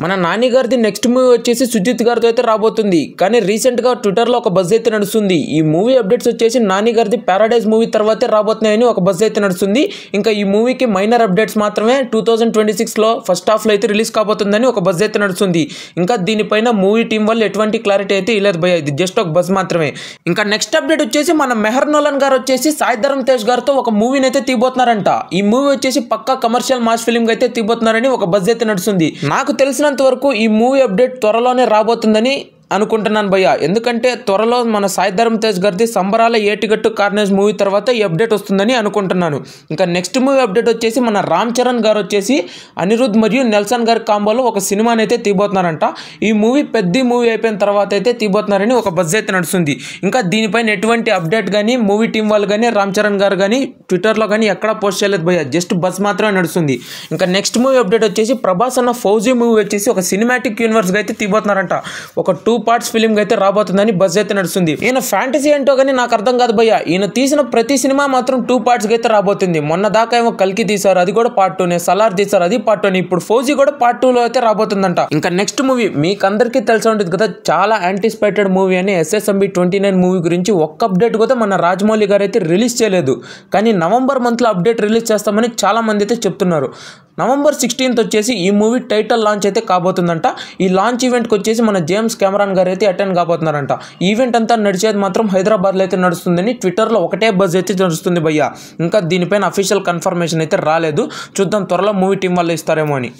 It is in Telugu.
మన నాని గారిది నెక్స్ట్ మూవీ వచ్చేసి సుజిత్ గారితో అయితే రాబోతుంది. కానీ రీసెంట్గా ట్విట్టర్లో ఒక బజ్ అయితే నడుస్తుంది. ఈ మూవీ అప్డేట్స్ వచ్చేసి నాని గారిది ప్యారడైజ్ మూవీ తర్వాతే రాబోతున్నాయని ఒక బజ్ అయితే నడుస్తుంది. ఇంకా ఈ మూవీకి మైనర్ అప్డేట్స్ మాత్రమే 2026లో ఫస్ట్ హాఫ్లో అయితే రిలీజ్ కాబోతుందని ఒక బజ్ అయితే నడుస్తుంది. ఇంకా దీనిపైన మూవీ టీం వాళ్ళు ఎటువంటి క్లారిటీ అయితే ఇవ్వలేదు భయ్య, ఇది జస్ట్ ఒక బజ్ మాత్రమే. ఇంకా నెక్స్ట్ అప్డేట్ వచ్చేసి మన మెహర్ నోలన్ గారు వచ్చేసి సాయి ధరమ్ తేజ్ గారితో ఒక మూవీని అయితే తీయబోతున్నారంట. ఈ మూవీ వచ్చేసి పక్కా కమర్షియల్ మాస్ ఫిల్మ్ అయితే తీయబోతున్నారని ఒక బజ్ అయితే నడుస్తుంది. నాకు తెలిసినంత వరకు ఈ మూవీ అప్డేట్ త్వరలోనే రాబోతుందని అనుకుంటున్నాను భయ్య. ఎందుకంటే త్వరలో మన సాయి ధరమ్ తేజ్ గారిది సంబరాల ఏటిగట్టు కార్నేజ్ మూవీ తర్వాత ఈ అప్డేట్ వస్తుందని అనుకుంటున్నాను. ఇంకా నెక్స్ట్ మూవీ అప్డేట్ వచ్చేసి మన రామ్ చరణ్ గారు వచ్చేసి అనిరుద్ మరియు నెల్సన్ గారి కాంబోలో ఒక సినిమాని అయితే తీయబోతున్నారంట. ఈ మూవీ పెద్ద మూవీ అయిపోయిన తర్వాత అయితే తీయబోతున్నారని ఒక బజ్ అయితే నడుస్తుంది. ఇంకా దీనిపైన ఎటువంటి అప్డేట్ కానీ మూవీ టీం వాళ్ళు కానీ రామ్ చరణ్ గారు కానీ ట్విట్టర్లో కానీ ఎక్కడా పోస్ట్ చేయలేదు భయ్య, జస్ట్ బజ్ మాత్రమే నడుస్తుంది. ఇంకా నెక్స్ట్ మూవీ అప్డేట్ వచ్చేసి ప్రభాస్ అన్న ఫౌజీ మూవీ వచ్చేసి ఒక సినిమాటిక్ యూనివర్స్గా అయితే తీయబోతున్నారంట. ఒక 2 పార్ట్స్ ఫిలిం అయితే రాబోతుందని బజ్ అయితే నడుస్తుంది. ఈయన ఫ్యాంటసీ ఏంటో కానీ నాకు అర్థం కాదు భయ్య. ఈయన తీసిన ప్రతి సినిమా మాత్రం 2 పార్ట్స్ అయితే రాబోతుంది. మొన్న దాకా ఏమో కల్కి తీశారు, అది కూడా పార్ట్ 2నే. సలార్ తీశారు, అది పార్ట్ 2నే. ఇప్పుడు ఫౌజీ కూడా పార్ట్ 2లో అయితే రాబోతుందంట. ఇంకా నెక్స్ట్ మూవీ మీకు అందరికీ తెలిసి ఉంటుంది కదా, చాలా యాంటిసిపేటెడ్ మూవీ అని SSMB 29 మూవీ గురించి ఒక్క అప్డేట్ కూడా మన రాజమౌళి గారు అయితే రిలీజ్ చేయలేదు. కానీ నవంబర్ మంత్లో అప్డేట్ రిలీజ్ చేస్తామని చాలా మంది అయితే చెప్తున్నారు. నవంబర్ 16th వచ్చేసి ఈ మూవీ టైటిల్ లాంచ్ అయితే కాబోతుందంట. ఈ లాంచ్ ఈవెంట్కి వచ్చేసి మన జేమ్స్ కెమెరాన్ గారు అయితే అటెండ్ కాబోతున్నారంట. ఈవెంట్ అంతా నడిచేది మాత్రం హైదరాబాద్లో అయితే నడుస్తుందని ట్విట్టర్లో ఒకటే బజ్ అయితే నడుస్తుంది భయ్య. ఇంకా దీనిపైన అఫీషియల్ కన్ఫర్మేషన్ అయితే రాలేదు. చూద్దాం త్వరలో మూవీ టీం వాళ్ళు ఇస్తారేమో అని.